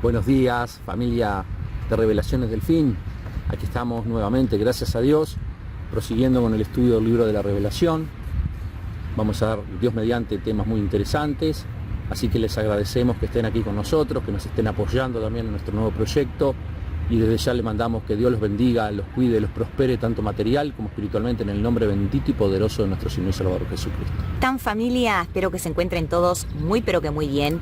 Buenos días, familia de Revelaciones del Fin. Aquí estamos nuevamente, gracias a Dios, prosiguiendo con el estudio del libro de la Revelación. Vamos a dar, Dios mediante, temas muy interesantes, así que les agradecemos que estén aquí con nosotros, que nos estén apoyando también en nuestro nuevo proyecto, y desde ya le mandamos que Dios los bendiga, los cuide, los prospere, tanto material como espiritualmente, en el nombre bendito y poderoso de nuestro Señor y Salvador Jesucristo. Tan familia, espero que se encuentren todos muy pero que muy bien.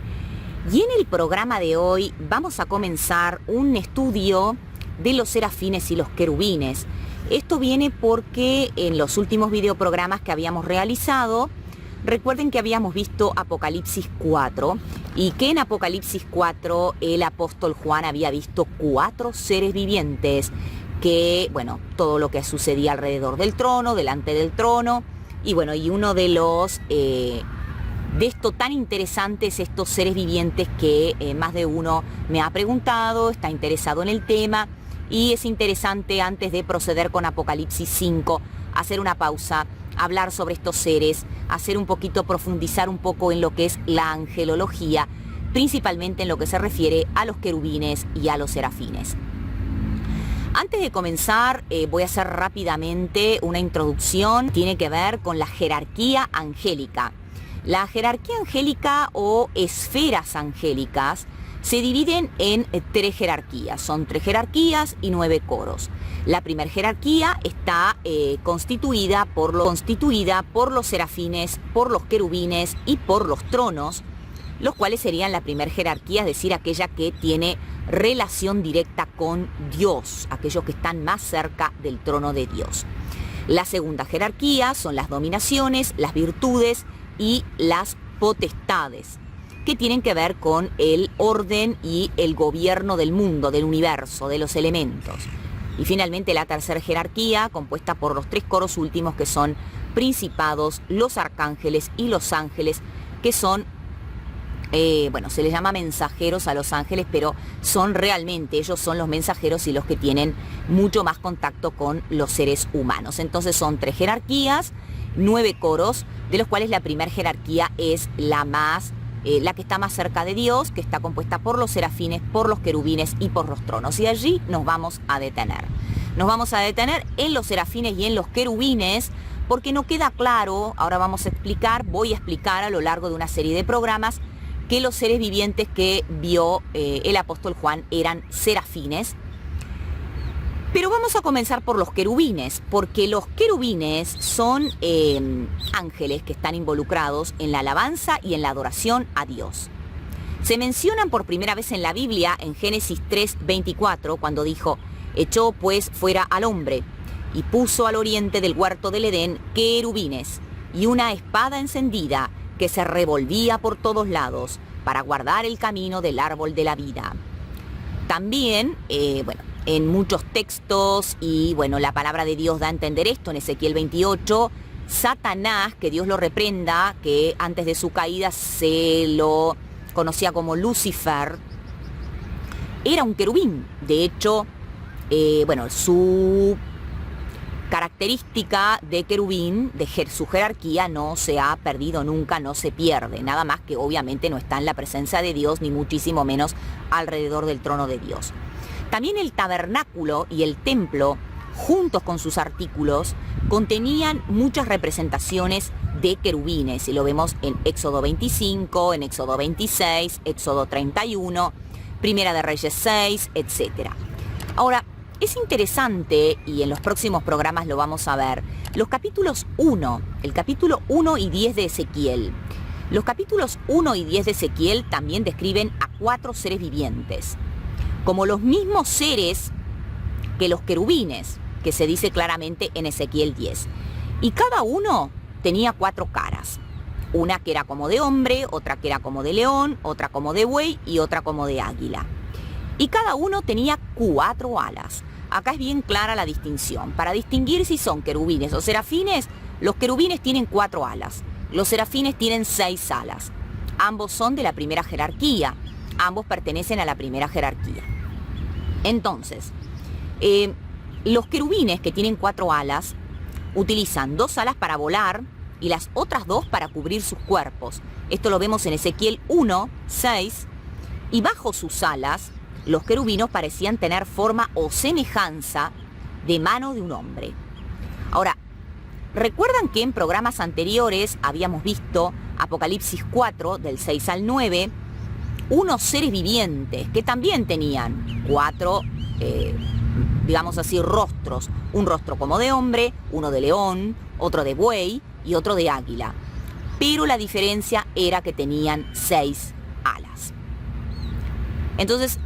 Y en el programa de hoy vamos a comenzar un estudio de los serafines y los querubines. Esto viene porque en los últimos videoprogramas que habíamos realizado, recuerden que habíamos visto Apocalipsis 4 y que en Apocalipsis 4 el apóstol Juan había visto 4 seres vivientes que, bueno, todo lo que sucedía alrededor del trono, delante del trono, y bueno, y uno de los... de esto tan interesantes, estos seres vivientes que más de uno me ha preguntado, está interesado en el tema, y es interesante, antes de proceder con Apocalipsis 5, hacer una pausa, hablar sobre estos seres, hacer un poquito, profundizar un poco en lo que es la angelología, principalmente en lo que se refiere a los querubines y a los serafines. Antes de comenzar, voy a hacer rápidamente una introducción, tiene que ver con la jerarquía angélica. La jerarquía angélica o esferas angélicas se dividen en 3 jerarquías. Son 3 jerarquías y 9 coros. La primera jerarquía está constituida por los serafines, por los querubines y por los tronos, los cuales serían la primera jerarquía, es decir, aquella que tiene relación directa con Dios, aquellos que están más cerca del trono de Dios. La segunda jerarquía son las dominaciones, las virtudes y las potestades, que tienen que ver con el orden y el gobierno del mundo, del universo, de los elementos. Y finalmente la tercera jerarquía, compuesta por los 3 coros últimos, que son principados, los arcángeles y los ángeles, que son, se les llama mensajeros a los ángeles, pero son realmente, ellos son los mensajeros y los que tienen mucho más contacto con los seres humanos. Entonces son 3 jerarquías, 9 coros, de los cuales la primera jerarquía es la que está más cerca de Dios, que está compuesta por los serafines, por los querubines y por los tronos. Y allí nos vamos a detener. Nos vamos a detener en los serafines y en los querubines, porque no queda claro, ahora voy a explicar a lo largo de una serie de programas, que los seres vivientes que vio el apóstol Juan eran serafines. Pero vamos a comenzar por los querubines, porque los querubines son ángeles que están involucrados en la alabanza y en la adoración a Dios. Se mencionan por primera vez en la Biblia en Génesis 3:24, cuando dijo: echó pues fuera al hombre y puso al oriente del huerto del Edén querubines y una espada encendida que se revolvía por todos lados para guardar el camino del árbol de la vida. También, en muchos textos, y la palabra de Dios da a entender esto, en Ezequiel 28, Satanás, que Dios lo reprenda, que antes de su caída se lo conocía como Lucifer, era un querubín. De hecho, su característica de querubín, su jerarquía, no se ha perdido nunca, no se pierde, nada más que obviamente no está en la presencia de Dios, ni muchísimo menos alrededor del trono de Dios. También el tabernáculo y el templo, juntos con sus artículos, contenían muchas representaciones de querubines, y lo vemos en Éxodo 25, en Éxodo 26, Éxodo 31, Primera de Reyes 6, etc. Ahora, es interesante, y en los próximos programas lo vamos a ver, los capítulos 1, el capítulo 1 y 10 de Ezequiel. Los capítulos 1 y 10 de Ezequiel también describen a 4 seres vivientes, como los mismos seres que los querubines, que se dice claramente en Ezequiel 10. Y cada uno tenía 4 caras. Una que era como de hombre, otra que era como de león, otra como de buey y otra como de águila. Y cada uno tenía 4 alas. Acá es bien clara la distinción. Para distinguir si son querubines o serafines, los querubines tienen 4 alas. Los serafines tienen 6 alas. Ambos son de la primera jerarquía. Ambos pertenecen a la primera jerarquía. Entonces, los querubines, que tienen 4 alas, utilizan 2 alas para volar y las otras 2 para cubrir sus cuerpos. Esto lo vemos en Ezequiel 1, 6, y bajo sus alas los querubinos parecían tener forma o semejanza de mano de un hombre. Ahora, ¿recuerdan que en programas anteriores habíamos visto Apocalipsis 4, del 6 al 9, unos seres vivientes que también tenían 4, digamos así, rostros? Un rostro como de hombre, uno de león, otro de buey y otro de águila. Pero la diferencia era que tenían 6 alas. Entonces,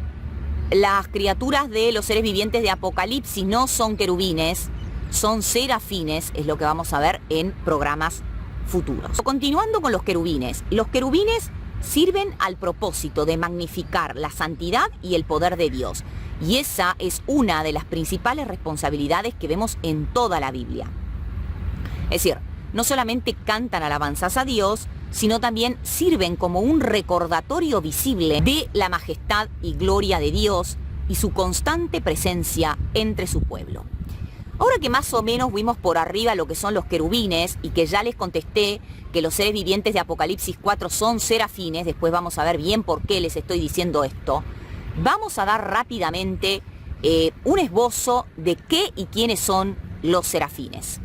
las criaturas de los seres vivientes de Apocalipsis no son querubines, son serafines, es lo que vamos a ver en programas futuros. Continuando con los querubines sirven al propósito de magnificar la santidad y el poder de Dios. Y esa es una de las principales responsabilidades que vemos en toda la Biblia. Es decir, no solamente cantan alabanzas a Dios, sino también sirven como un recordatorio visible de la majestad y gloria de Dios y su constante presencia entre su pueblo. Ahora que más o menos vimos por arriba lo que son los querubines y que ya les contesté que los seres vivientes de Apocalipsis 4 son serafines, después vamos a ver bien por qué les estoy diciendo esto, vamos a dar rápidamente un esbozo de qué y quiénes son los serafines.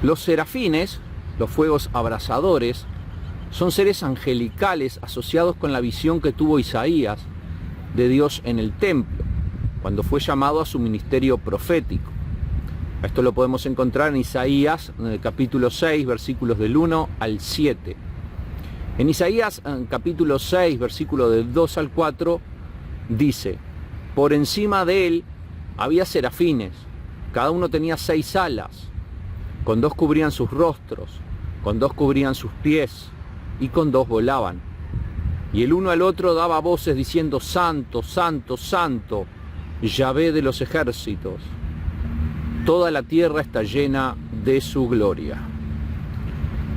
Los serafines, los fuegos abrasadores, son seres angelicales asociados con la visión que tuvo Isaías de Dios en el templo, cuando fue llamado a su ministerio profético. Esto lo podemos encontrar en Isaías, en el capítulo 6, versículos del 1 al 7. En Isaías, en capítulo 6, versículo del 2 al 4, dice: por encima de él había serafines, cada uno tenía 6 alas, con 2 cubrían sus rostros, con 2 cubrían sus pies, y con 2 volaban. Y el uno al otro daba voces diciendo: Santo, Santo, Santo, Yahvé de los ejércitos. Toda la tierra está llena de su gloria.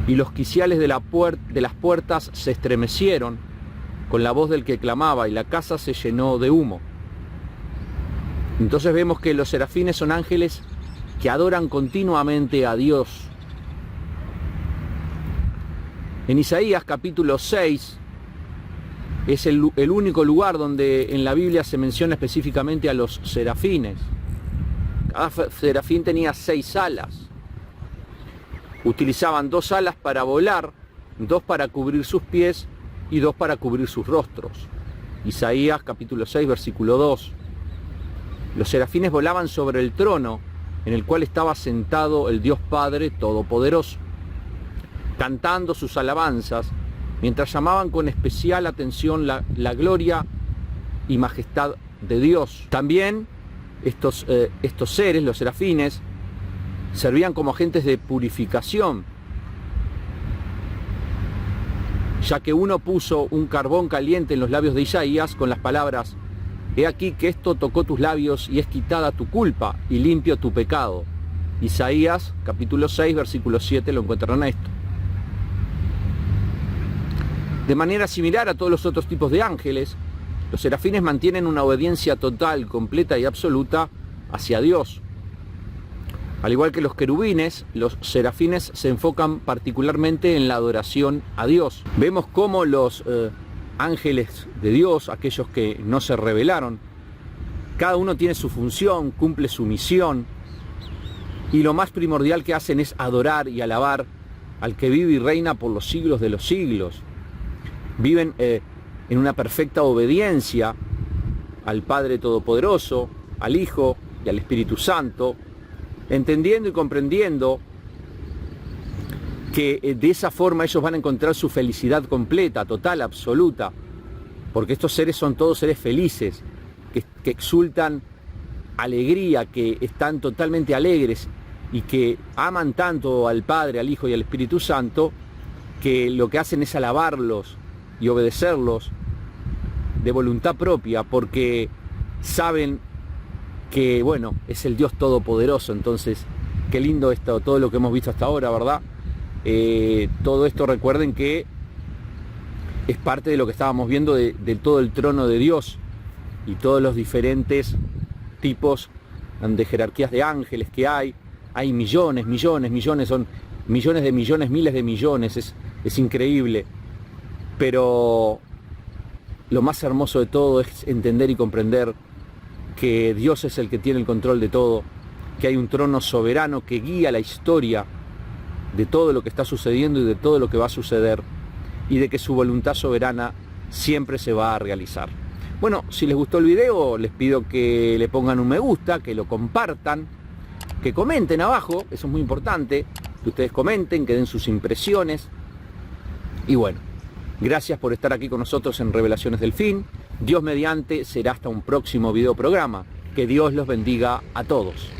Y los quiciales de las puertas se estremecieron con la voz del que clamaba, y la casa se llenó de humo. Entonces vemos que los serafines son ángeles que adoran continuamente a Dios. En Isaías capítulo 6 es el único lugar donde en la Biblia se menciona específicamente a los serafines. Cada serafín tenía 6 alas. Utilizaban 2 alas para volar, 2 para cubrir sus pies y 2 para cubrir sus rostros. Isaías capítulo 6 versículo 2. Los serafines volaban sobre el trono en el cual estaba sentado el Dios Padre Todopoderoso, cantando sus alabanzas, mientras llamaban con especial atención la gloria y majestad de Dios. También estos seres, los serafines, servían como agentes de purificación, ya que uno puso un carbón caliente en los labios de Isaías con las palabras: he aquí que esto tocó tus labios y es quitada tu culpa y limpio tu pecado. Isaías capítulo 6 versículo 7 lo encontrarán esto. De manera similar a todos los otros tipos de ángeles, los serafines mantienen una obediencia total, completa y absoluta hacia Dios. Al igual que los querubines, los serafines se enfocan particularmente en la adoración a Dios. Vemos cómo los ángeles de Dios, aquellos que no se rebelaron, cada uno tiene su función, cumple su misión, y lo más primordial que hacen es adorar y alabar al que vive y reina por los siglos de los siglos. Viven en una perfecta obediencia al Padre Todopoderoso, al Hijo y al Espíritu Santo, entendiendo y comprendiendo que de esa forma ellos van a encontrar su felicidad completa, total, absoluta, porque estos seres son todos seres felices, que exultan alegría, que están totalmente alegres y que aman tanto al Padre, al Hijo y al Espíritu Santo, que lo que hacen es alabarlos y obedecerlos de voluntad propia, porque saben que, bueno, es el Dios Todopoderoso. Entonces, qué lindo esto, todo lo que hemos visto hasta ahora, ¿verdad? Todo esto, recuerden que es parte de lo que estábamos viendo de todo el trono de Dios y todos los diferentes tipos de jerarquías de ángeles que hay. Hay millones, son millones de millones, miles de millones, es increíble. Pero lo más hermoso de todo es entender y comprender que Dios es el que tiene el control de todo, que hay un trono soberano que guía la historia de todo lo que está sucediendo y de todo lo que va a suceder, y de que su voluntad soberana siempre se va a realizar. Bueno, si les gustó el video, les pido que le pongan un me gusta, que lo compartan, que comenten abajo, eso es muy importante, que ustedes comenten, que den sus impresiones. Y bueno, gracias por estar aquí con nosotros en Revelaciones del Fin. Dios mediante, será hasta un próximo video programa. Que Dios los bendiga a todos.